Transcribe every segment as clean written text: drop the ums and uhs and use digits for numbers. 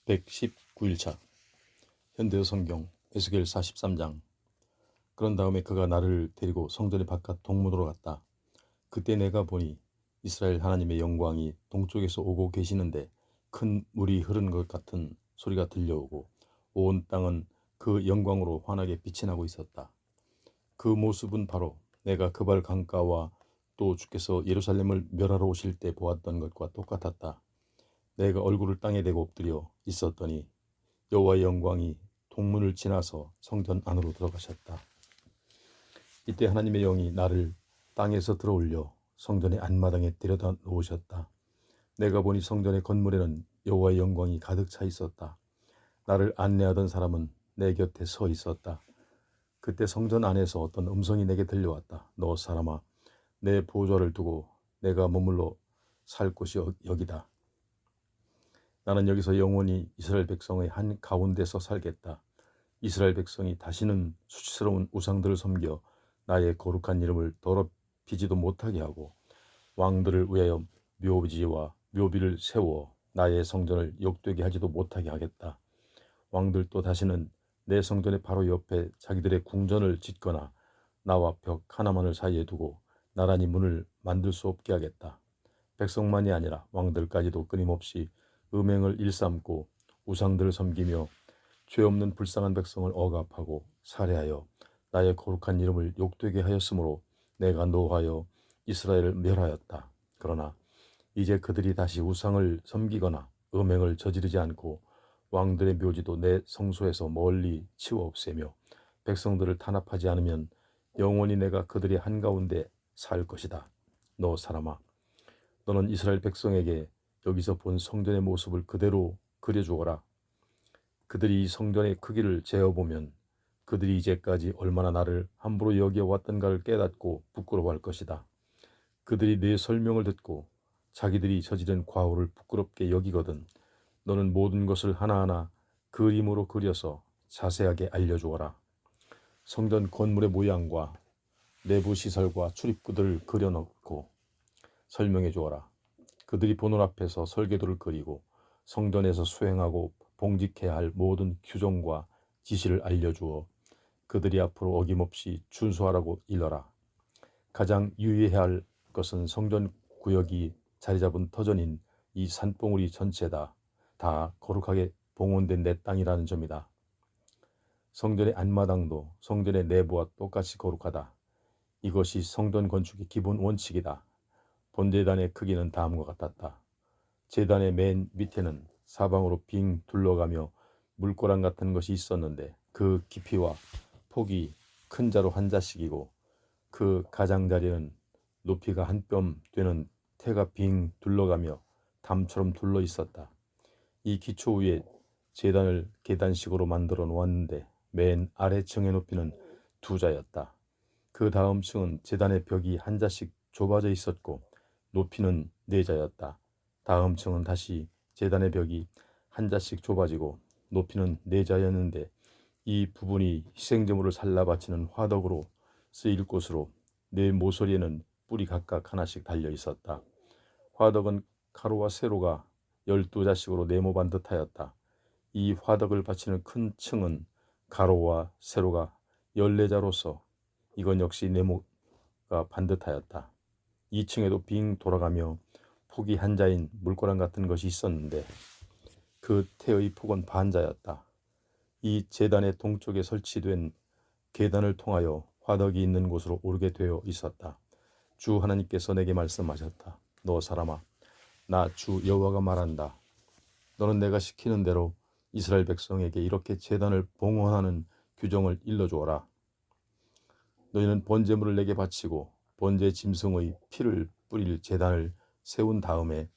119일차 현대어 성경 에스겔 43장. 그런 다음에 그가 나를 데리고 성전의 바깥 동문으로 갔다. 그때 내가 보니 이스라엘 하나님의 영광이 동쪽에서 오고 계시는데 큰 물이 흐르는 것 같은 소리가 들려오고 온 땅은 그 영광으로 환하게 빛이 나고 있었다. 그 모습은 바로 내가 그발 강가와 또 주께서 예루살렘을 멸하러 오실 때 보았던 것과 똑같았다. 내가 얼굴을 땅에 대고 엎드려 있었더니 여호와의 영광이 동문을 지나서 성전 안으로 들어가셨다. 이때 하나님의 영이 나를 땅에서 들어올려 성전의 안마당에 데려다 놓으셨다. 내가 보니 성전의 건물에는 여호와의 영광이 가득 차 있었다. 나를 안내하던 사람은 내 곁에 서 있었다. 그때 성전 안에서 어떤 음성이 내게 들려왔다. 너 사람아, 내 보좌를 두고 내가 머물러 살 곳이 여기다. 나는 여기서 영원히 이스라엘 백성의 한 가운데서 살겠다. 이스라엘 백성이 다시는 수치스러운 우상들을 섬겨 나의 거룩한 이름을 더럽히지도 못하게 하고 왕들을 위하여 묘지와 묘비를 세워 나의 성전을 욕되게 하지도 못하게 하겠다. 왕들도 다시는 내 성전의 바로 옆에 자기들의 궁전을 짓거나 나와 벽 하나만을 사이에 두고 나란히 문을 만들 수 없게 하겠다. 백성만이 아니라 왕들까지도 끊임없이 음행을 일삼고 우상들을 섬기며 죄 없는 불쌍한 백성을 억압하고 살해하여 나의 거룩한 이름을 욕되게 하였으므로 내가 노하여 이스라엘을 멸하였다. 그러나 이제 그들이 다시 우상을 섬기거나 음행을 저지르지 않고 왕들의 묘지도 내 성소에서 멀리 치워 없애며 백성들을 탄압하지 않으면 영원히 내가 그들의 한가운데 살 것이다. 너 사람아, 너는 이스라엘 백성에게 여기서 본 성전의 모습을 그대로 그려주어라. 그들이 이 성전의 크기를 재어보면 그들이 이제까지 얼마나 나를 함부로 여겨왔던가를 깨닫고 부끄러워할 것이다. 그들이 내 설명을 듣고 자기들이 저지른 과오를 부끄럽게 여기거든 너는 모든 것을 하나하나 그림으로 그려서 자세하게 알려주어라. 성전 건물의 모양과 내부 시설과 출입구들을 그려놓고 설명해 주어라. 그들이 보는 앞에서 설계도를 그리고 성전에서 수행하고 봉직해야 할 모든 규정과 지시를 알려주어 그들이 앞으로 어김없이 준수하라고 일러라. 가장 유의해야 할 것은 성전 구역이 자리 잡은 터전인 이 산봉우리 전체다. 다 거룩하게 봉헌된 내 땅이라는 점이다. 성전의 안마당도 성전의 내부와 똑같이 거룩하다. 이것이 성전 건축의 기본 원칙이다. 본제단의 크기는 다음과 같았다. 제단의 맨 밑에는 사방으로 빙 둘러가며 물고랑 같은 것이 있었는데 그 깊이와 폭이 큰 자루 한 자씩이고 그 가장자리는 높이가 한 뼘 되는 태가 빙 둘러가며 담처럼 둘러 있었다. 이 기초 위에 제단을 계단식으로 만들어 놓았는데 맨 아래층의 높이는 2자였다. 그 다음 층은 제단의 벽이 한 자씩 좁아져 있었고 높이는 4자였다. 다음 층은 다시 제단의 벽이 한 자씩 좁아지고 높이는 4자였는데 이 부분이 희생제물을 살라 바치는 화덕으로 쓰일 곳으로 네 모서리에는 뿔이 각각 하나씩 달려 있었다. 화덕은 가로와 세로가 12자씩으로 네모반 듯하였다. 이 화덕을 바치는 큰 층은 가로와 세로가 14자로서 이건 역시 네모가 반듯하였다. 2층에도 빙 돌아가며 폭이 한 자인 물고랑 같은 것이 있었는데 그 태의 폭은 반자였다. 이 제단의 동쪽에 설치된 계단을 통하여 화덕이 있는 곳으로 오르게 되어 있었다. 주 하나님께서 내게 말씀하셨다. 너 사람아, 나 주 여호와가 말한다. 너는 내가 시키는 대로 이스라엘 백성에게 이렇게 제단을 봉헌하는 규정을 일러주어라. 너희는 번제물을 내게 바치고 번제 짐승의 피를 뿌릴 제단을 세운 다음에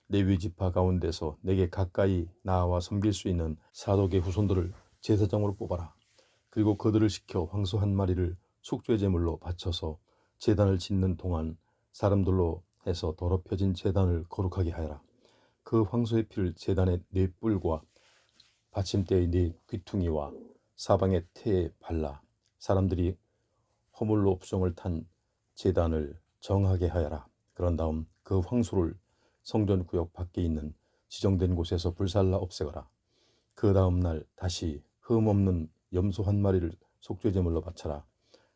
레위 지파 가운데서 내게 가까이 나와 섬길 수 있는 사독의 후손들을 제사장으로 뽑아라. 그리고 그들을 시켜 황소 한 마리를 속죄 제물로 바쳐서 제단을 짓는 동안 사람들로 해서 더럽혀진 제단을 거룩하게 하여라. 그 황소의 피를 제단의 네 뿔과 받침대의 네 귀퉁이와 사방의 태에 발라 사람들이 허물로 부정을 탄 제단을 정하게 하여라. 그런 다음 그 황소를 성전 구역 밖에 있는 지정된 곳에서 불살라 없애거라. 그 다음 날 다시 흠없는 염소 한 마리를 속죄제물로 바쳐라.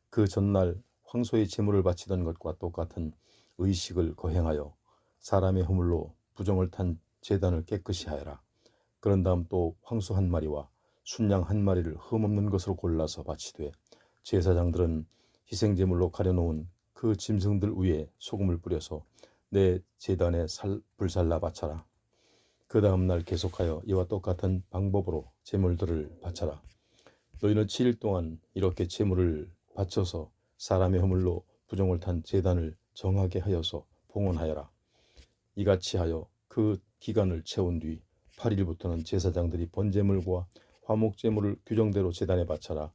그 전날 황소의 제물을 바치던 것과 똑같은 의식을 거행하여 사람의 허물로 부정을 탄 제단을 깨끗이 하여라. 그런 다음 또 황소 한 마리와 순양 한 마리를 흠없는 것으로 골라서 바치되 제사장들은 희생제물로 가려놓은 그 짐승들 위에 소금을 뿌려서 내 제단에 불살라 바쳐라. 그 다음 날 계속하여 이와 똑같은 방법으로 제물들을 바쳐라. 너희는 7일 동안 이렇게 제물을 바쳐서 사람의 허물로 부정을 탄 제단을 정하게 하여서 봉헌하여라. 이같이 하여 그 기간을 채운 뒤 8일부터는 제사장들이 번제물과 화목제물을 규정대로 제단에 바쳐라.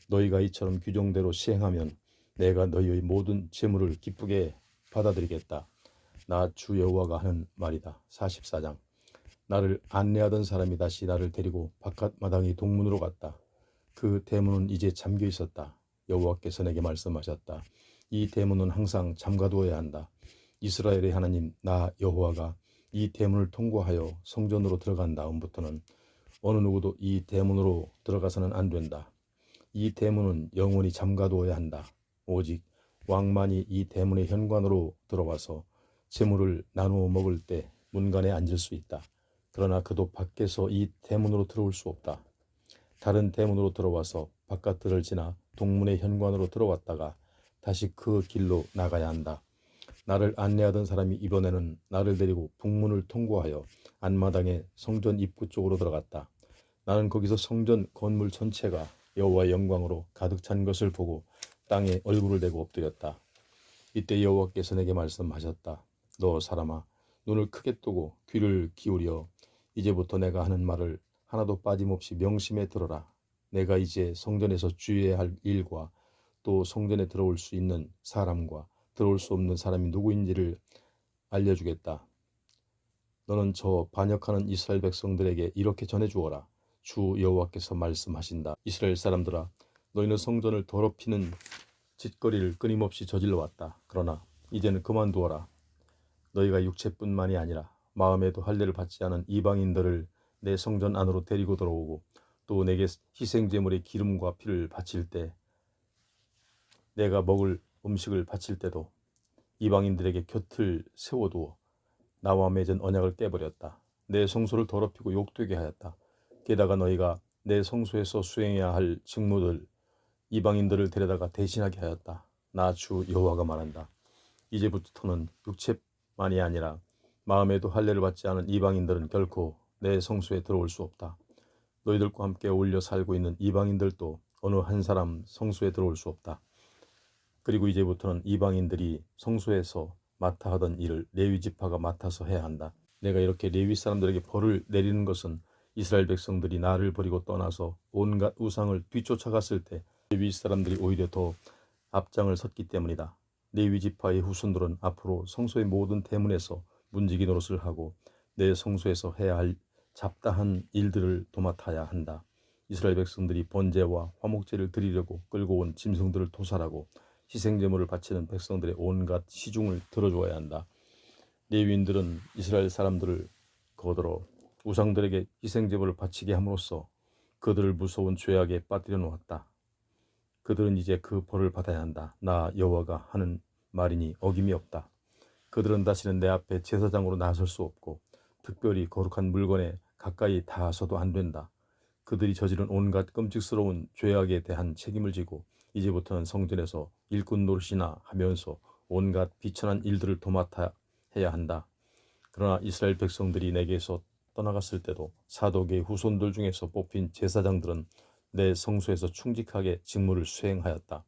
너희가 이처럼 규정대로 시행하면 내가 너희의 모든 제물을 기쁘게 받아들이겠다. 나 주 여호와가 하는 말이다. 44장. 나를 안내하던 사람이 다시 나를 데리고 바깥 마당의 동문으로 갔다. 그 대문은 이제 잠겨 있었다. 여호와께서 내게 말씀하셨다. 이 대문은 항상 잠가두어야 한다. 이스라엘의 하나님 나 여호와가 이 대문을 통과하여 성전으로 들어간 다음부터는 어느 누구도 이 대문으로 들어가서는 안 된다. 이 대문은 영원히 잠가두어야 한다. 오직 왕만이 이 대문의 현관으로 들어와서 제물을 나누어 먹을 때 문간에 앉을 수 있다. 그러나 그도 밖에서 이 대문으로 들어올 수 없다. 다른 대문으로 들어와서 바깥들을 지나 동문의 현관으로 들어왔다가 다시 그 길로 나가야 한다. 나를 안내하던 사람이 이번에는 나를 데리고 북문을 통과하여 안마당의 성전 입구 쪽으로 들어갔다. 나는 거기서 성전 건물 전체가 여호와의 영광으로 가득 찬 것을 보고 땅에 얼굴을 대고 엎드렸다. 이때 여호와께서 내게 말씀하셨다. 너 사람아, 눈을 크게 뜨고 귀를 기울여 이제부터 내가 하는 말을 하나도 빠짐없이 명심해 들어라. 내가 이제 성전에서 주의해야 할 일과 또 성전에 들어올 수 있는 사람과 들어올 수 없는 사람이 누구인지를 알려주겠다. 너는 저 반역하는 이스라엘 백성들에게 이렇게 전해주어라. 주 여호와께서 말씀하신다. 이스라엘 사람들아, 너희는 성전을 더럽히는 짓거리를 끊임없이 저질러 왔다. 그러나 이제는 그만두어라. 너희가 육체뿐만이 아니라 마음에도 할례를 받지 않은 이방인들을 내 성전 안으로 데리고 들어오고 또 내게 희생제물의 기름과 피를 바칠 때 내가 먹을 음식을 바칠 때도 이방인들에게 곁을 세워두어 나와 맺은 언약을 깨버렸다. 내 성소를 더럽히고 욕되게 하였다. 게다가 너희가 내 성소에서 수행해야 할 직무들 이방인들을 데려다가 대신하게 하였다. 나 주 여호와가 말한다. 이제부터는 육체만이 아니라 마음에도 할례를 받지 않은 이방인들은 결코 내 성소에 들어올 수 없다. 너희들과 함께 어울려 살고 있는 이방인들도 어느 한 사람 성소에 들어올 수 없다. 그리고 이제부터는 이방인들이 성소에서 맡아 하던 일을 레위 지파가 맡아서 해야 한다. 내가 이렇게 레위 사람들에게 벌을 내리는 것은 이스라엘 백성들이 나를 버리고 떠나서 온갖 우상을 뒤쫓아갔을 때 레위 사람들이 오히려 더 앞장을 섰기 때문이다. 레위 지파의 후손들은 앞으로 성소의 모든 대문에서 문지기 노릇을 하고 내 성소에서 해야 할 잡다한 일들을 도맡아야 한다. 이스라엘 백성들이 번제와 화목제를 드리려고 끌고 온 짐승들을 토살하고 희생제물을 바치는 백성들의 온갖 시중을 들어주어야 한다. 레위인들은 이스라엘 사람들을 거들어 우상들에게 희생제물을 바치게 함으로써 그들을 무서운 죄악에 빠뜨려 놓았다. 그들은 이제 그 벌을 받아야 한다. 나 여호와가 하는 말이니 어김이 없다. 그들은 다시는 내 앞에 제사장으로 나설 수 없고 특별히 거룩한 물건에 가까이 닿아서도 안 된다. 그들이 저지른 온갖 끔찍스러운 죄악에 대한 책임을 지고 이제부터는 성전에서 일꾼 노릇이나 하면서 온갖 비천한 일들을 도맡아 해야 한다. 그러나 이스라엘 백성들이 내게서 떠나갔을 때도 사독의 후손들 중에서 뽑힌 제사장들은 내 성소에서 충직하게 직무를 수행하였다.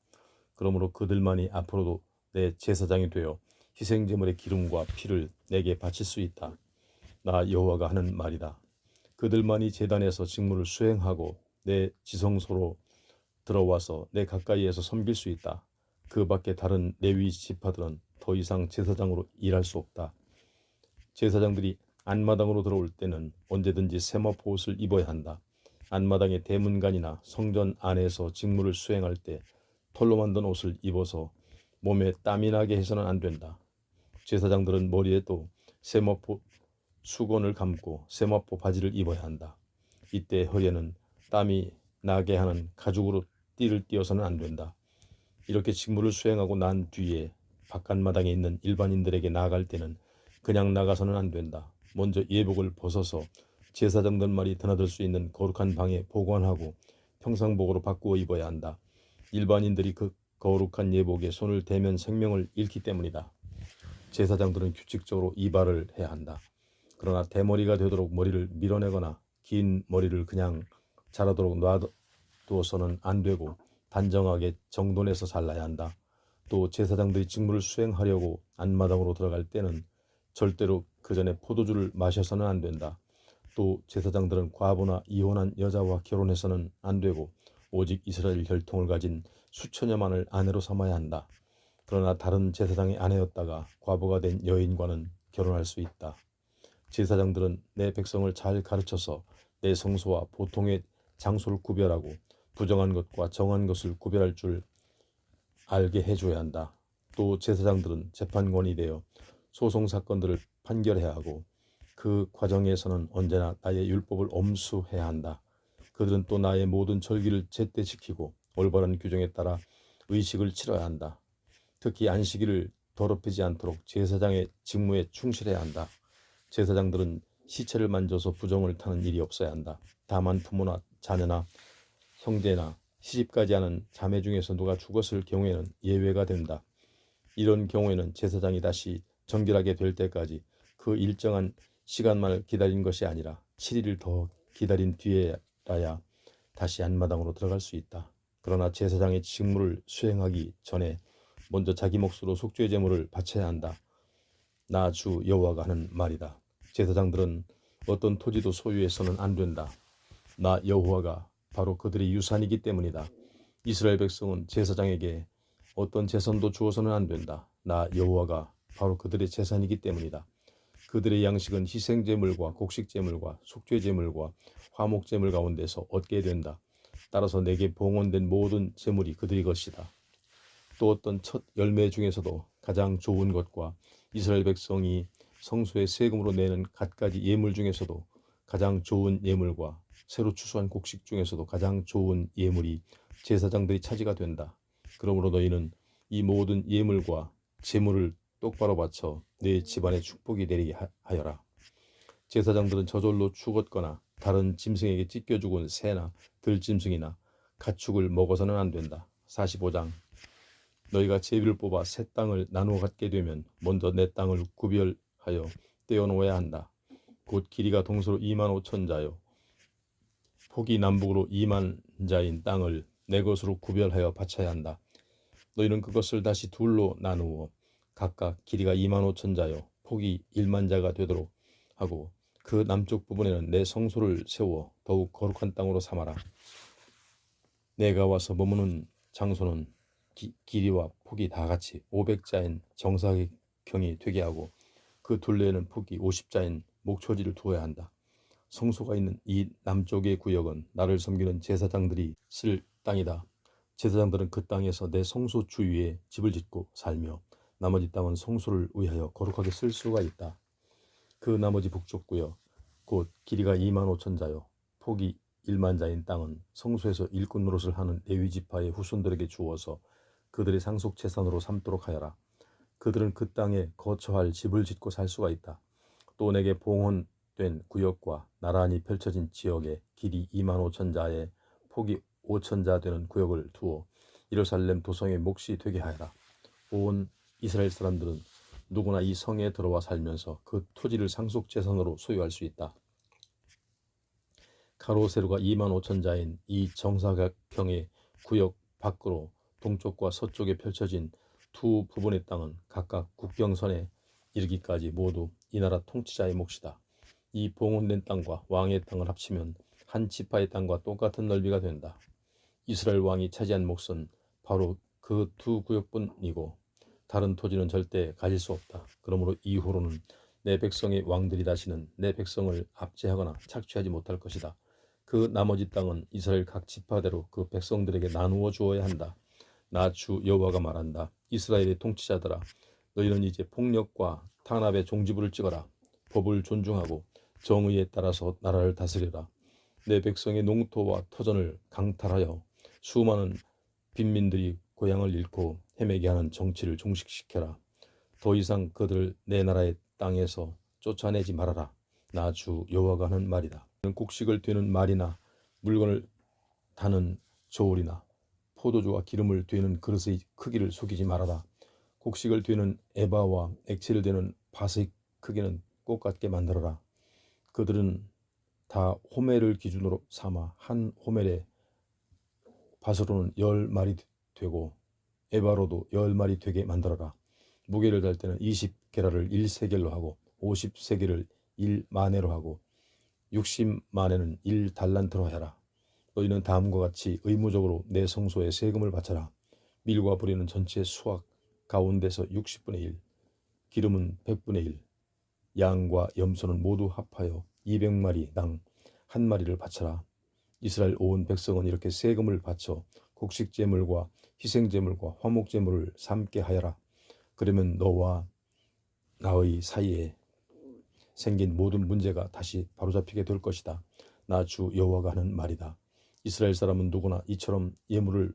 그러므로 그들만이 앞으로도 내 제사장이 되어 희생제물의 기름과 피를 내게 바칠 수 있다. 나 여호와가 하는 말이다. 그들만이 제단에서 직무를 수행하고 내 지성소로 들어와서 내 가까이에서 섬길 수 있다. 그 밖에 다른 레위 지파들은 더 이상 제사장으로 일할 수 없다. 제사장들이 안마당으로 들어올 때는 언제든지 세마포 옷을 입어야 한다. 안마당의 대문간이나 성전 안에서 직무를 수행할 때 털로 만든 옷을 입어서 몸에 땀이 나게 해서는 안 된다. 제사장들은 머리에도 세마포 수건을 감고 세마포 바지를 입어야 한다. 이때 허리에는 땀이 나게 하는 가죽으로 띠를 띄어서는 안 된다. 이렇게 직무를 수행하고 난 뒤에 바깥마당에 있는 일반인들에게 나아갈 때는 그냥 나가서는 안 된다. 먼저 예복을 벗어서 제사장들만이 드나들 수 있는 거룩한 방에 보관하고 평상복으로 바꾸어 입어야 한다. 일반인들이 그 거룩한 예복에 손을 대면 생명을 잃기 때문이다. 제사장들은 규칙적으로 이발을 해야 한다. 그러나 대머리가 되도록 머리를 밀어내거나 긴 머리를 그냥 자라도록 놔두어서는 안 되고 단정하게 정돈해서 잘라야 한다. 또 제사장들이 직무를 수행하려고 안마당으로 들어갈 때는 절대로 그 전에 포도주를 마셔서는 안 된다. 또 제사장들은 과부나 이혼한 여자와 결혼해서는 안 되고 오직 이스라엘 혈통을 가진 수처녀만을 아내로 삼아야 한다. 그러나 다른 제사장의 아내였다가 과부가 된 여인과는 결혼할 수 있다. 제사장들은 내 백성을 잘 가르쳐서 내 성소와 보통의 장소를 구별하고 부정한 것과 정한 것을 구별할 줄 알게 해줘야 한다. 또 제사장들은 재판관이 되어 소송 사건들을 판결해야 하고 그 과정에서는 언제나 나의 율법을 엄수해야 한다. 그들은 또 나의 모든 절기를 제때 지키고 올바른 규정에 따라 의식을 치러야 한다. 특히 안식일을 더럽히지 않도록 제사장의 직무에 충실해야 한다. 제사장들은 시체를 만져서 부정을 타는 일이 없어야 한다. 다만 부모나 자녀나 형제나 시집가지 않은 자매 중에서 누가 죽었을 경우에는 예외가 된다. 이런 경우에는 제사장이 다시 정결하게 될 때까지 그 일정한 시간만을 기다린 것이 아니라 7일을 더 기다린 뒤에라야 다시 안마당으로 들어갈 수 있다. 그러나 제사장의 직무를 수행하기 전에 먼저 자기 몫으로 속죄 제물을 바쳐야 한다. 나 주 여호와가 하는 말이다. 제사장들은 어떤 토지도 소유해서는 안 된다. 나 여호와가 바로 그들의 유산이기 때문이다. 이스라엘 백성은 제사장에게 어떤 재산도 주어서는 안 된다. 나 여호와가 바로 그들의 재산이기 때문이다. 그들의 양식은 희생제물과 곡식제물과 속죄제물과 화목제물 가운데서 얻게 된다. 따라서 내게 봉헌된 모든 제물이 그들의 것이다. 또 어떤 첫 열매 중에서도 가장 좋은 것과 이스라엘 백성이 성소의 세금으로 내는 갖가지 예물 중에서도 가장 좋은 예물과 새로 추수한 곡식 중에서도 가장 좋은 예물이 제사장들이 차지가 된다. 그러므로 너희는 이 모든 예물과 제물을 똑바로 바쳐 내 집안에 축복이 내리게 하여라. 제사장들은 저절로 죽었거나 다른 짐승에게 찢겨 죽은 새나 들짐승이나 가축을 먹어서는 안 된다. 45장 너희가 제비를 뽑아 새 땅을 나누어 갖게 되면 먼저 내 땅을 구별하여 떼어놓아야 한다. 곧 길이가 동서로 25,000자요 폭이 남북으로 20,000자인 땅을 내 것으로 구별하여 바쳐야 한다. 너희는 그것을 다시 둘로 나누어 각각 길이가 25,000자요 폭이 10,000자가 되도록 하고 그 남쪽 부분에는 내 성소를 세워 더욱 거룩한 땅으로 삼아라. 내가 와서 머무는 장소는 길이와 폭이 다 같이 500자인 정사각형이 되게 하고 그 둘레에는 폭이 50자인 목초지를 두어야 한다. 성소가 있는 이 남쪽의 구역은 나를 섬기는 제사장들이 쓸 땅이다. 제사장들은 그 땅에서 내 성소 주위에 집을 짓고 살며 나머지 땅은 성소를 위하여 거룩하게 쓸 수가 있다. 그 나머지 북쪽 구역 곧 길이가 25,000자요 폭이 10,000자인 땅은 성소에서 일꾼 노릇을 하는 레위 지파의 후손들에게 주어서 그들의 상속 재산으로 삼도록 하여라. 그들은 그 땅에 거처할 집을 짓고 살 수가 있다. 또 내게 봉헌된 구역과 나란히 펼쳐진 지역에 길이 25,000자에 폭이 5,000자 되는 구역을 두어 예루살렘 도성의 몫이 되게 하여라. 온 이스라엘 사람들은 누구나 이 성에 들어와 살면서 그 토지를 상속 재산으로 소유할 수 있다. 가로 세로가 25,000자인 이 정사각형의 구역 밖으로 동쪽과 서쪽에 펼쳐진 두 부분의 땅은 각각 국경선에 이르기까지 모두 이 나라 통치자의 몫이다. 이 봉헌된 땅과 왕의 땅을 합치면 한 지파의 땅과 똑같은 넓이가 된다. 이스라엘 왕이 차지한 몫은 바로 그 두 구역뿐이고 다른 토지는 절대 가질 수 없다. 그러므로 이후로는 내 백성의 왕들이 다시는 내 백성을 압제하거나 착취하지 못할 것이다. 그 나머지 땅은 이스라엘 각 지파대로 그 백성들에게 나누어 주어야 한다. 나 주 여호와가 말한다. 이스라엘의 통치자들아, 너희는 이제 폭력과 탄압의 종지부를 찍어라. 법을 존중하고 정의에 따라서 나라를 다스려라. 내 백성의 농토와 터전을 강탈하여 수많은 빈민들이 고향을 잃고 헤매게 하는 정치를 종식시켜라. 더 이상 그들을 내 나라의 땅에서 쫓아내지 말아라. 나 주 여호와가 하는 말이다. 곡식을 되는 말이나 물건을 다는 저울이나 포도주와 기름을 되는 그릇의 크기를 속이지 말아라. 곡식을 되는 에바와 액체를 되는 밭의 크기는 똑같게 만들어라. 그들은 다 호멜을 기준으로 삼아 한 호멜에 밭으로는 10마리 되고 에바로도 10마리 되게 만들어라. 무게를 달 때는 20게라를 1세겔로 하고 50세겔을 1마네로 하고 60마네는 1달란트로 해라. 너희는 다음과 같이 의무적으로 내 성소에 세금을 바쳐라. 밀과 보리는 전체 수확 가운데서 60분의 1, 기름은 100분의 1, 양과 염소는 모두 합하여 200마리당 한 마리를 바쳐라. 이스라엘 온 백성은 이렇게 세금을 바쳐 곡식제물과 희생제물과 화목제물을 삼게 하여라. 그러면 너와 나의 사이에 생긴 모든 문제가 다시 바로잡히게 될 것이다. 나 주 여호와가 하는 말이다. 이스라엘 사람은 누구나 이처럼 예물을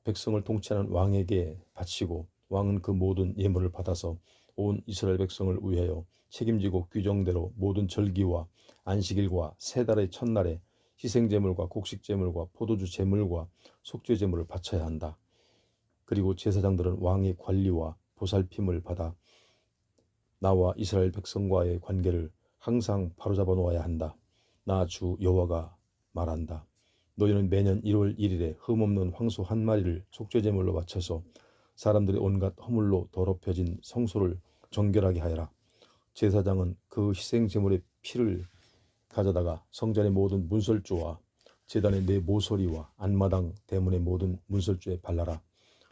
백성을 통치하는 왕에게 바치고 왕은 그 모든 예물을 받아서 온 이스라엘 백성을 위하여 책임지고 규정대로 모든 절기와 안식일과 세 달의 첫날에 희생제물과 곡식제물과 포도주 제물과 속죄제물을 바쳐야 한다. 그리고 제사장들은 왕의 관리와 보살핌을 받아 나와 이스라엘 백성과의 관계를 항상 바로잡아 놓아야 한다. 나 주 여호와가 말한다. 너희는 매년 1월 1일에 흠없는 황소 한 마리를 속죄제물로 바쳐서 사람들의 온갖 허물로 더럽혀진 성소를 정결하게 하여라. 제사장은 그 희생제물의 피를 가져다가 성전의 모든 문설주와 제단의 네 모서리와 안마당 대문의 모든 문설주에 발라라.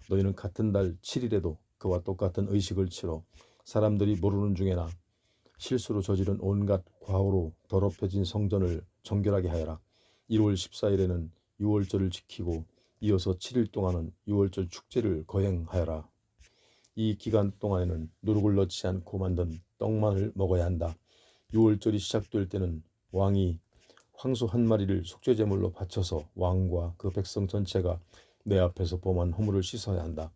너희는 같은 달 7일에도 그와 똑같은 의식을 치러 사람들이 모르는 중에나 실수로 저지른 온갖 과오로 더럽혀진 성전을 정결하게 하여라. 1월 14일에는 유월절을 지키고 이어서 7일 동안은 유월절 축제를 거행하여라. 이 기간 동안에는 누룩을 넣지 않고 만든 떡만을 먹어야 한다. 유월절이 시작될 때는 왕이 황소 한 마리를 속죄제물로 바쳐서 왕과 그 백성 전체가 내 앞에서 범한 허물을 씻어야 한다.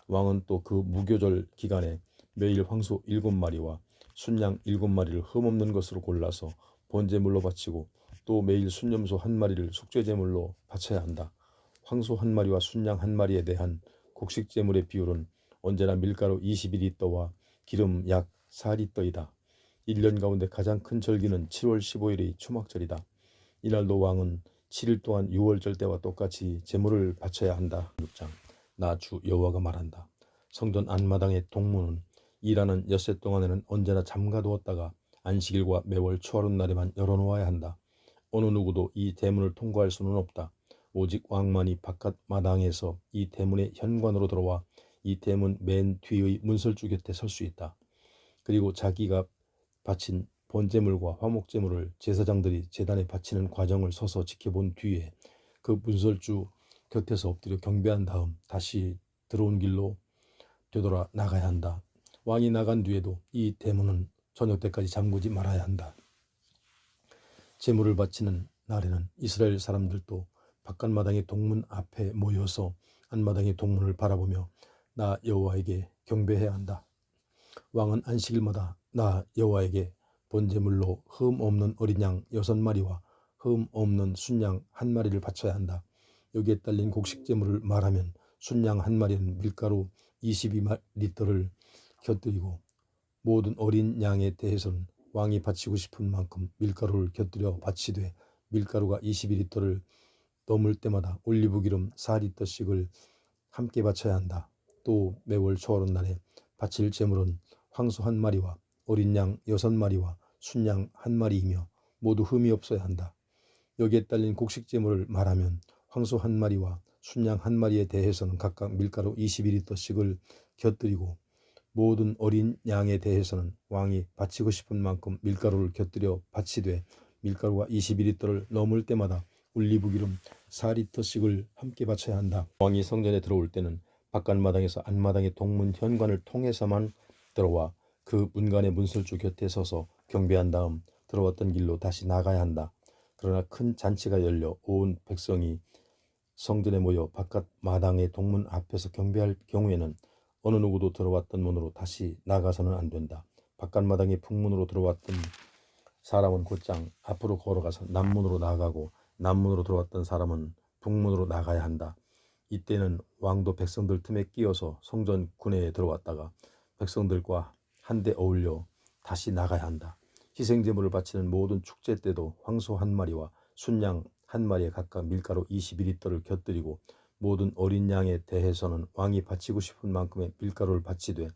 왕은 또 그 무교절 기간에 매일 황소 7마리와 순양 7마리를 흠없는 것으로 골라서 번제물로 바치고 또 매일 순염소 한 마리를 속죄제물로 바쳐야 한다. 황소 한 마리와 순양 한 마리에 대한 곡식제물의 비율은 언제나 밀가루 21리터와 기름 약 4리터이다. 1년 가운데 가장 큰 절기는 7월 15일의 초막절이다. 이날도 왕은 7일 동안 유월절 때와 똑같이 제물을 바쳐야 한다. 6장 나 주 여호와가 말한다. 성전 안마당의 동문은 일하는 엿새 동안에는 언제나 잠가두었다가 안식일과 매월 초하룻날에만 열어놓아야 한다. 어느 누구도 이 대문을 통과할 수는 없다. 오직 왕만이 바깥 마당에서 이 대문의 현관으로 들어와 이 대문 맨 뒤의 문설주 곁에 설 수 있다. 그리고 자기가 바친 번제물과 화목제물을 제사장들이 제단에 바치는 과정을 서서 지켜본 뒤에 그 문설주 곁에서 엎드려 경배한 다음 다시 들어온 길로 되돌아 나가야 한다. 왕이 나간 뒤에도 이 대문은 저녁 때까지 잠그지 말아야 한다. 제물을 바치는 날에는 이스라엘 사람들도 바깥마당의 동문 앞에 모여서 안마당의 동문을 바라보며 나 여호와에게 경배해야 한다. 왕은 안식일마다 나 여호와에게 번제물로 흠 없는 어린 양 6마리와 흠 없는 순양 1마리를 바쳐야 한다. 여기에 딸린 곡식제물을 말하면 순양 1마리는 밀가루 22리터를 곁들이고 모든 어린 양에 대해서는 왕이 바치고 싶은 만큼 밀가루를 곁들여 바치되 밀가루가 22리터를 넘을 때마다 올리브기름 4리터씩을 함께 바쳐야 한다. 또 매월 초하룻날에 바칠 제물은 황소 1마리와 어린 양 6마리와 순양 1마리이며 모두 흠이 없어야 한다. 여기에 딸린 곡식제물을 말하면 황소 1마리와 순양 1마리에 대해서는 각각 밀가루 22리터씩을 곁들이고 모든 어린 양에 대해서는 왕이 바치고 싶은 만큼 밀가루를 곁들여 바치되 밀가루가 22리터를 넘을 때마다 올리브기름 4리터씩을 함께 바쳐야 한다. 왕이 성전에 들어올 때는 바깥마당에서 안마당의 동문 현관을 통해서만 들어와 그 문간의 문설주 곁에 서서 경배한 다음 들어왔던 길로 다시 나가야 한다. 그러나 큰 잔치가 열려 온 백성이 성전에 모여 바깥 마당의 동문 앞에서 경배할 경우에는 어느 누구도 들어왔던 문으로 다시 나가서는 안 된다. 바깥 마당의 북문으로 들어왔던 사람은 곧장 앞으로 걸어가서 남문으로 나가고 남문으로 들어왔던 사람은 북문으로 나가야 한다. 이때는 왕도 백성들 틈에 끼어서 성전 군내에 들어왔다가 백성들과 한데 어울려 다시 나가야 한다. 희생제물을 바치는 모든 축제 때도 황소 한 마리와 순양 한 마리에 각각 밀가루 21리터를 곁들이고 모든 어린 양에 대해서는 왕이 바치고 싶은 만큼의 밀가루를 바치되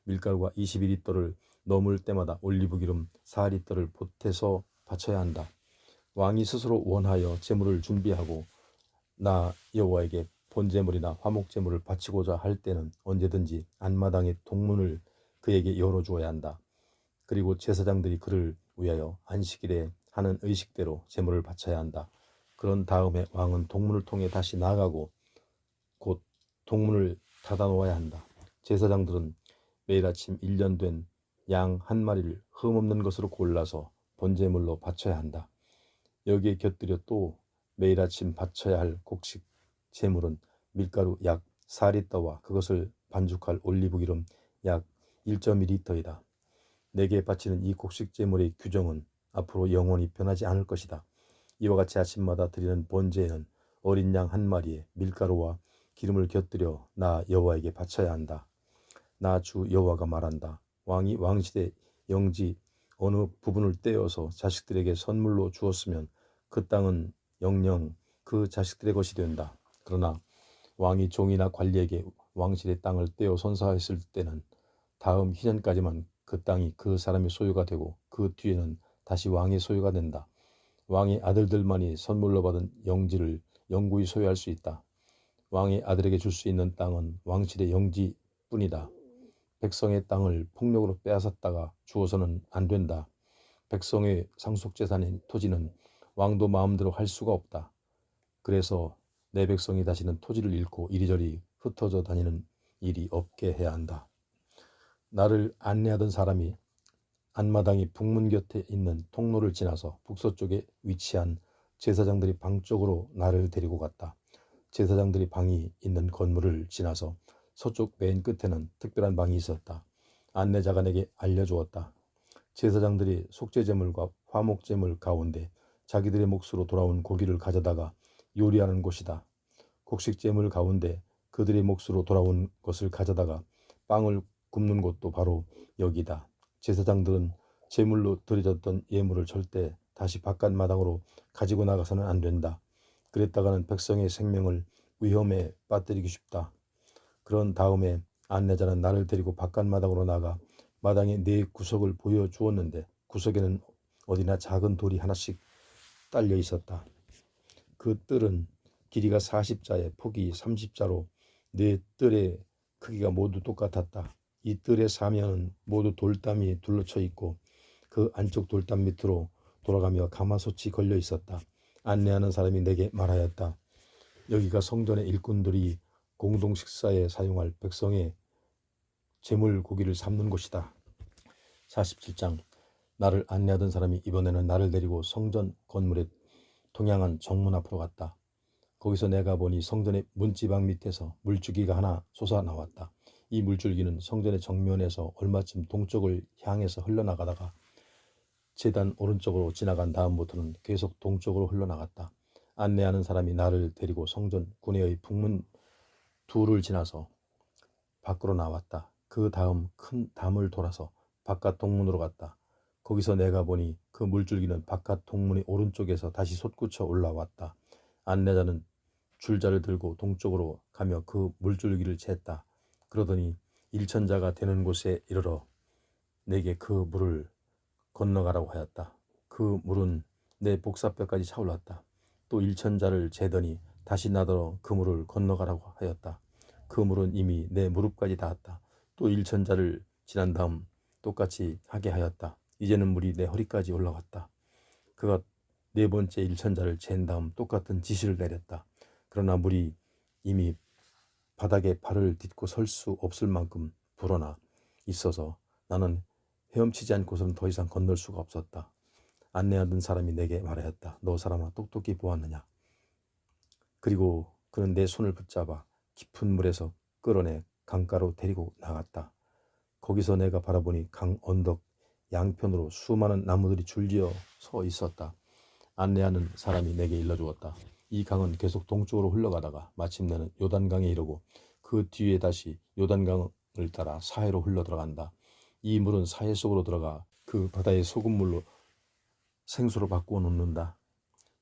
밀가루가 21리터를 넘을 때마다 올리브기름 4리터를 보태서 바쳐야 한다. 왕이 스스로 원하여 제물을 준비하고 나 여호와에게 본제물이나 화목제물을 바치고자 할 때는 언제든지 안마당의 동문을 그에게 열어주어야 한다. 그리고 제사장들이 그를 위하여 안식일에 하는 의식대로 제물을 바쳐야 한다. 그런 다음에 왕은 동문을 통해 다시 나가고 곧 동문을 닫아 놓아야 한다. 제사장들은 매일 아침 1년 된 양 한 마리를 흠없는 것으로 골라서 번제물로 바쳐야 한다. 여기에 곁들여 또 매일 아침 바쳐야 할 곡식 제물은 밀가루 약 4리터와 그것을 반죽할 올리브기름 약 1.2리터이다. 내게 바치는 이 곡식 제물의 규정은 앞으로 영원히 변하지 않을 것이다. 이와 같이 아침마다 드리는 번제에는 어린 양 한 마리에 밀가루와 기름을 곁들여 나 여호와에게 바쳐야 한다. 나 주 여호와가 말한다. 왕이 왕실의 영지 어느 부분을 떼어서 자식들에게 선물로 주었으면 그 땅은 영영 그 자식들의 것이 된다. 그러나 왕이 종이나 관리에게 왕실의 땅을 떼어 선사했을 때는 다음 희년까지만 그 땅이 그 사람의 소유가 되고 그 뒤에는 다시 왕의 소유가 된다. 왕의 아들들만이 선물로 받은 영지를 영구히 소유할 수 있다. 왕의 아들에게 줄 수 있는 땅은 왕실의 영지뿐이다. 백성의 땅을 폭력으로 빼앗았다가 주어서는 안 된다. 백성의 상속재산인 토지는 왕도 마음대로 할 수가 없다. 그래서 내 백성이 다시는 토지를 잃고 이리저리 흩어져 다니는 일이 없게 해야 한다. 나를 안내하던 사람이 안마당이 북문 곁에 있는 통로를 지나서 북서쪽에 위치한 제사장들이 방 쪽으로 나를 데리고 갔다. 제사장들이 방이 있는 건물을 지나서 서쪽 맨 끝에는 특별한 방이 있었다. 안내자가 내게 알려주었다. 제사장들이 속죄제물과 화목제물 가운데 자기들의 몫으로 돌아온 고기를 가져다가 요리하는 곳이다. 곡식제물 가운데 그들의 몫으로 돌아온 것을 가져다가 빵을 굽는 곳도 바로 여기다. 제사장들은 제물로 드려졌던 예물을 절대 다시 바깥 마당으로 가지고 나가서는 안 된다. 그랬다가는 백성의 생명을 위험에 빠뜨리기 쉽다. 그런 다음에 안내자는 나를 데리고 바깥 마당으로 나가 마당의 네 구석을 보여주었는데 구석에는 어디나 작은 돌이 하나씩 딸려 있었다. 그 뜰은 길이가 40자에 폭이 30자로 네 뜰의 크기가 모두 똑같았다. 이 뜰의 사면은 모두 돌담이 둘러쳐 있고 그 안쪽 돌담 밑으로 돌아가며 가마솥이 걸려 있었다. 안내하는 사람이 내게 말하였다. 여기가 성전의 일꾼들이 공동 식사에 사용할 백성의 제물 고기를 삶는 곳이다. 47장. 나를 안내하던 사람이 이번에는 나를 데리고 성전 건물에 동양한 정문 앞으로 갔다. 거기서 내가 보니 성전의 문지방 밑에서 물줄기가 하나 솟아나왔다. 이 물줄기는 성전의 정면에서 얼마쯤 동쪽을 향해서 흘러나가다가 제단 오른쪽으로 지나간 다음부터는 계속 동쪽으로 흘러나갔다. 안내하는 사람이 나를 데리고 성전 군내의 북문 둘을 지나서 밖으로 나왔다. 그 다음 큰 담을 돌아서 바깥 동문으로 갔다. 거기서 내가 보니 그 물줄기는 바깥 동문의 오른쪽에서 다시 솟구쳐 올라왔다. 안내자는 줄자를 들고 동쪽으로 가며 그 물줄기를 쟀다. 그러더니 일천자가 되는 곳에 이르러 내게 그 물을 건너가라고 하였다. 그 물은 내 복사뼈까지 차올랐다. 또 일천자를 재더니 다시 나더러 그 물을 건너가라고 하였다. 그 물은 이미 내 무릎까지 닿았다. 또 일천자를 지난 다음 똑같이 하게 하였다. 이제는 물이 내 허리까지 올라갔다. 그가 네 번째 일천자를 잰 다음 똑같은 지시를 내렸다. 그러나 물이 이미 바닥에 발을 딛고 설 수 없을 만큼 불어나 있어서 나는 헤엄치지 않고서는 더 이상 건널 수가 없었다. 안내하던 사람이 내게 말하였다. 너 사람아, 똑똑히 보았느냐? 그리고 그는 내 손을 붙잡아 깊은 물에서 끌어내 강가로 데리고 나갔다. 거기서 내가 바라보니 강 언덕 양편으로 수많은 나무들이 줄지어 서 있었다. 안내하는 사람이 내게 일러주었다. 이 강은 계속 동쪽으로 흘러가다가 마침내는 요단강에 이르고 그 뒤에 다시 요단강을 따라 사해로 흘러 들어간다. 이 물은 사해 속으로 들어가 그 바다의 소금물로 생수로 바꾸어 놓는다.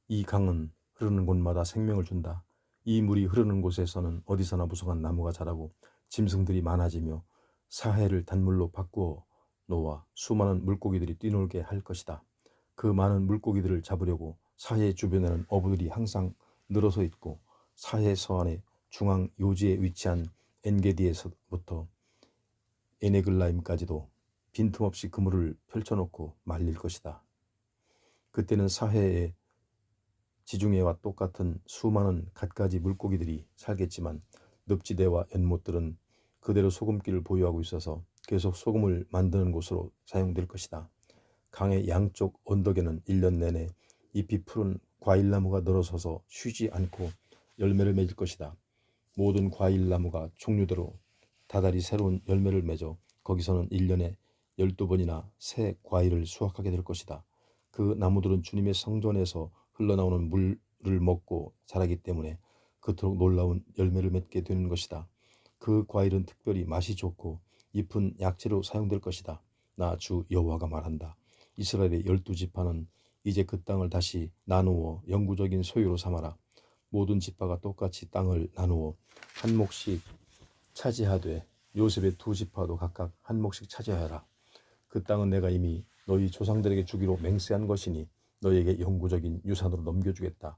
이 강은 흐르는 곳마다 생명을 준다. 이 물이 흐르는 곳에서는 어디서나 무성한 나무가 자라고 짐승들이 많아지며 사해를 단물로 바꾸어 놓아 수많은 물고기들이 뛰놀게 할 것이다. 그 많은 물고기들을 잡으려고 사해 주변에는 어부들이 항상 늘어서 있고 사해 서안의 중앙 요지에 위치한 엔게디에서부터 에네글라임까지도 빈틈없이 그물을 펼쳐놓고 말릴 것이다. 그때는 사해의 지중해와 똑같은 수많은 갖가지 물고기들이 살겠지만 늪지대와 연못들은 그대로 소금기를 보유하고 있어서 계속 소금을 만드는 곳으로 사용될 것이다. 강의 양쪽 언덕에는 1년 내내 잎이 푸른 과일나무가 늘어서서 쉬지 않고 열매를 맺을 것이다. 모든 과일나무가 종류대로 다달이 새로운 열매를 맺어 거기서는 1년에 12번이나 새 과일을 수확하게 될 것이다. 그 나무들은 주님의 성전에서 흘러나오는 물을 먹고 자라기 때문에 그토록 놀라운 열매를 맺게 되는 것이다. 그 과일은 특별히 맛이 좋고 잎은 약재로 사용될 것이다. 나 주 여호와가 말한다. 이스라엘의 12지파는 이제 그 땅을 다시 나누어 영구적인 소유로 삼아라. 모든 지파가 똑같이 땅을 나누어 한 몫씩 차지하되 요셉의 2지파도 각각 한 몫씩 차지하여라. 그 땅은 내가 이미 너희 조상들에게 주기로 맹세한 것이니 너희에게 영구적인 유산으로 넘겨주겠다.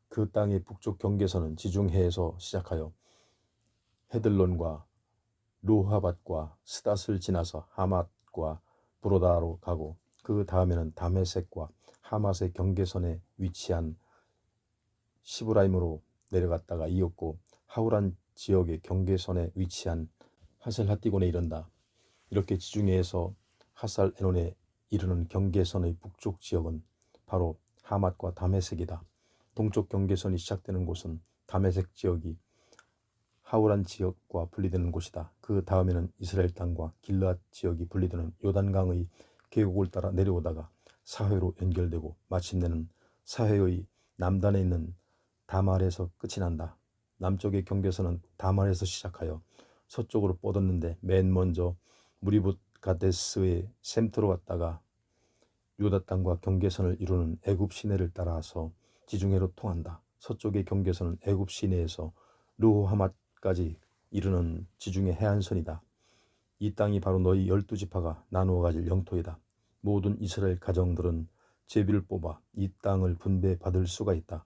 그 땅의 북쪽 경계선은 지중해에서 시작하여 헤들론과 루하밧과 스닷을 지나서 하맛과 브로다로 가고 그 다음에는 다메섹과 하맛의 경계선에 위치한 시브라임으로 내려갔다가 이었고 하우란 지역의 경계선에 위치한 하셀하띠곤에 이른다. 이렇게 지중해에서 하살 에논에 이르는 경계선의 북쪽 지역은 바로 하맛과 다메섹이다. 동쪽 경계선이 시작되는 곳은 다메섹 지역이 하우란 지역과 분리되는 곳이다. 그 다음에는 이스라엘 땅과 길르앗 지역이 분리되는 요단강의 계곡을 따라 내려오다가 사해로 연결되고 마침내는 사해의 남단에 있는 다말에서 끝이 난다. 남쪽의 경계선은 다말에서 시작하여 서쪽으로 뻗었는데 맨 먼저 무리붓 가데스의 셈트로 갔다가 유다 땅과 경계선을 이루는 애굽 시내를 따라서 지중해로 통한다. 서쪽의 경계선은 애굽 시내에서 르호하맛까지 이르는 지중해 해안선이다. 이 땅이 바로 너희 12지파가 나누어 가질 영토이다. 모든 이스라엘 가정들은 제비를 뽑아 이 땅을 분배받을 수가 있다.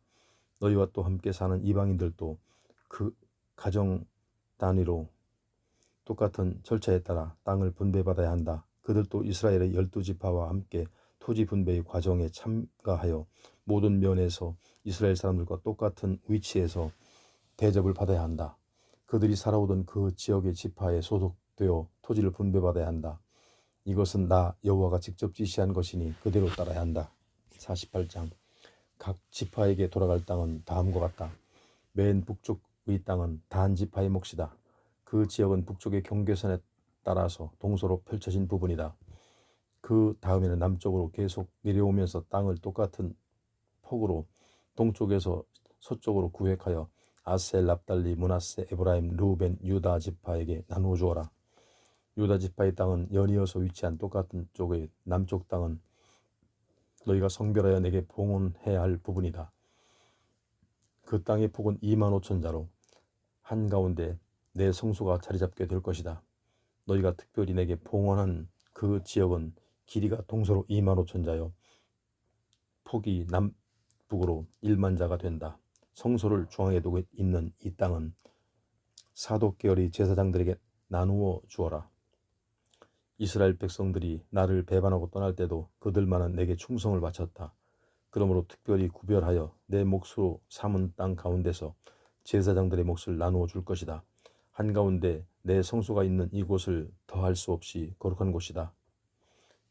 너희와 또 함께 사는 이방인들도 그 가정 단위로 똑같은 절차에 따라 땅을 분배받아야 한다. 그들도 이스라엘의 12지파와 함께 토지 분배의 과정에 참가하여 모든 면에서 이스라엘 사람들과 똑같은 위치에서 대접을 받아야 한다. 그들이 살아오던 그 지역의 지파에 소속되어 토지를 분배받아야 한다. 이것은 나 여호와가 직접 지시한 것이니 그대로 따라야 한다. 48장 각 지파에게 돌아갈 땅은 다음과 같다. 맨 북쪽의 땅은 단 지파의 몫이다. 그 지역은 북쪽의 경계선에 따라서 동서로 펼쳐진 부분이다. 그 다음에는 남쪽으로 계속 내려오면서 땅을 똑같은 폭으로 동쪽에서 서쪽으로 구획하여 아셀, 납달리, 므낫세, 에브라임, 르우벤, 유다 지파에게 나누어 주어라. 유다 지파의 땅은 연이어서 위치한 똑같은 쪽의 남쪽 땅은 너희가 성별하여 내게 봉헌해야 할 부분이다. 그 땅의 폭은 25,000자로 한가운데 내 성소가 자리잡게 될 것이다. 너희가 특별히 내게 봉헌한 그 지역은 길이가 동서로 25,000자여 폭이 남북으로 10,000자가 된다. 성소를 중앙에 두고 있는 이 땅은 사독 계열의 제사장들에게 나누어 주어라. 이스라엘 백성들이 나를 배반하고 떠날 때도 그들만은 내게 충성을 바쳤다. 그러므로 특별히 구별하여 내 몫으로 삼은 땅 가운데서 제사장들의 몫을 나누어 줄 것이다. 한가운데 내 성소가 있는 이곳을 더할 수 없이 거룩한 곳이다.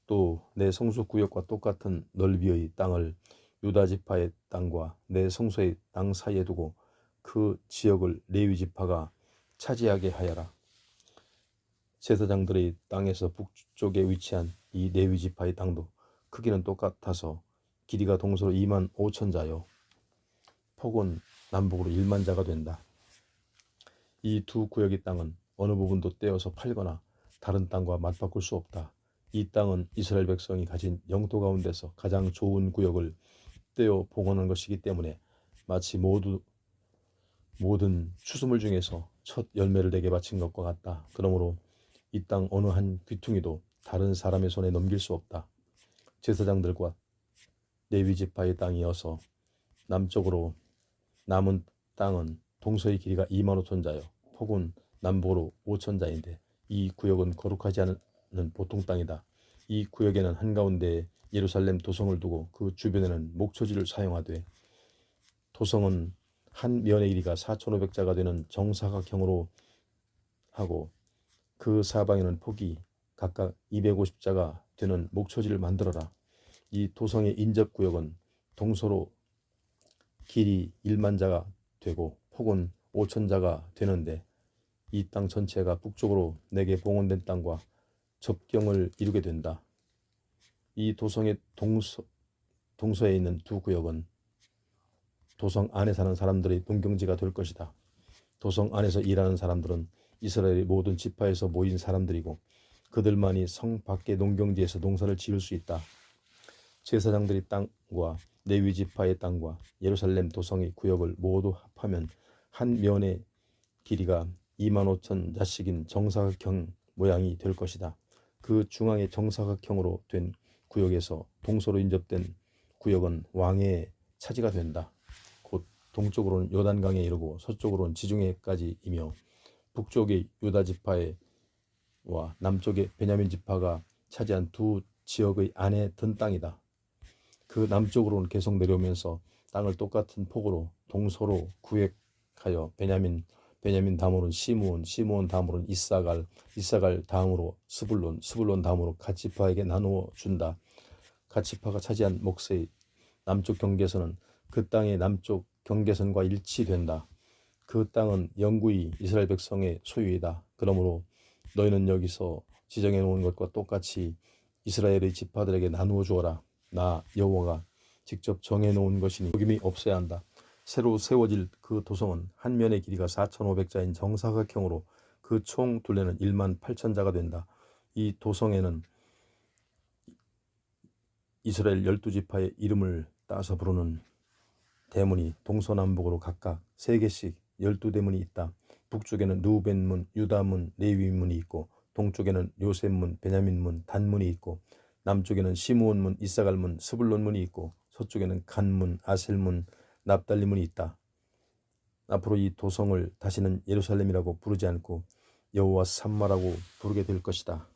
또 내 성소 구역과 똑같은 넓이의 땅을 유다 지파의 땅과 내 성소의 땅 사이에 두고 그 지역을 레위 지파가 차지하게 하여라. 제사장들의 땅에서 북쪽에 위치한 이 레위 지파의 땅도 크기는 똑같아서 길이가 동서로 2만 5천 자요 폭은 남북으로 1만 자가 된다. 이 두 구역의 땅은 어느 부분도 떼어서 팔거나 다른 땅과 맞바꿀 수 없다. 이 땅은 이스라엘 백성이 가진 영토 가운데서 가장 좋은 구역을 떼어 봉헌한 것이기 때문에 마치 모든 추수물 중에서 첫 열매를 내게 바친 것과 같다. 그러므로 이 땅 어느 한 귀퉁이도 다른 사람의 손에 넘길 수 없다. 제사장들과 레위 지파의 땅이어서 남쪽으로 남은 땅은 동서의 길이가 2만 5천 자요 폭은 남북으로 5천 자인데 이 구역은 거룩하지 않은 보통 땅이다. 이 구역에는 한가운데 예루살렘 도성을 두고 그 주변에는 목초지를 사용하되 도성은 한 면의 길이가 4,500자가 되는 정사각형으로 하고 그 사방에는 폭이 각각 250자가 되는 목초지를 만들어라. 이 도성의 인접구역은 동서로 길이 1만 자가 되고 폭은 5천 자가 되는데 이 땅 전체가 북쪽으로 내게 봉헌된 땅과 접경을 이루게 된다. 이 도성의 동서에 있는 두 구역은 도성 안에 사는 사람들의 농경지가 될 것이다. 도성 안에서 일하는 사람들은 이스라엘의 모든 지파에서 모인 사람들이고 그들만이 성 밖의 농경지에서 농사를 지을 수 있다. 제사장들의 땅과 레위 지파의 땅과 예루살렘 도성의 구역을 모두 합하면 한 면의 길이가 2만 5천 자씩인 정사각형 모양이 될 것이다. 그 중앙의 정사각형으로 된 구역에서 동서로 인접된 구역은 왕의 차지가 된다. 곧 동쪽으로는 요단강에 이르고 서쪽으로는 지중해까지이며 북쪽의 유다 지파와 남쪽의 베냐민 지파가 차지한 두 지역의 안에 든 땅이다. 그 남쪽으로는 계속 내려오면서 땅을 똑같은 폭으로 동서로 구획하여 베냐민 다음으로는 시므온 다음으로는 이사갈 다음으로 스불론 다음으로 갓지파에게 나누어 준다. 갓지파가 차지한 몫의 남쪽 경계선은 그 땅의 남쪽 경계선과 일치된다. 그 땅은 영구히 이스라엘 백성의 소유이다. 그러므로 너희는 여기서 지정해 놓은 것과 똑같이 이스라엘의 지파들에게 나누어 주어라. 나 여호와가 직접 정해 놓은 것이니 어김이 없어야 한다. 새로 세워질 그 도성은 한 면의 길이가 4,500자인 정사각형으로 그 총 둘레는 1만 8천 자가 된다. 이 도성에는 이스라엘 12지파의 이름을 따서 부르는 대문이 동서남북으로 각각 3개씩 12대문이 있다. 북쪽에는 르우벤문, 유다문, 레위문이 있고 동쪽에는 요셉문, 베냐민문, 단문이 있고 남쪽에는 시므온문, 이사갈문, 스불론문이 있고 서쪽에는 간문, 아셀문, 납달리문이 있다. 앞으로 이 도성을 다시는 예루살렘이라고 부르지 않고 여호와 삼마라고 부르게 될 것이다.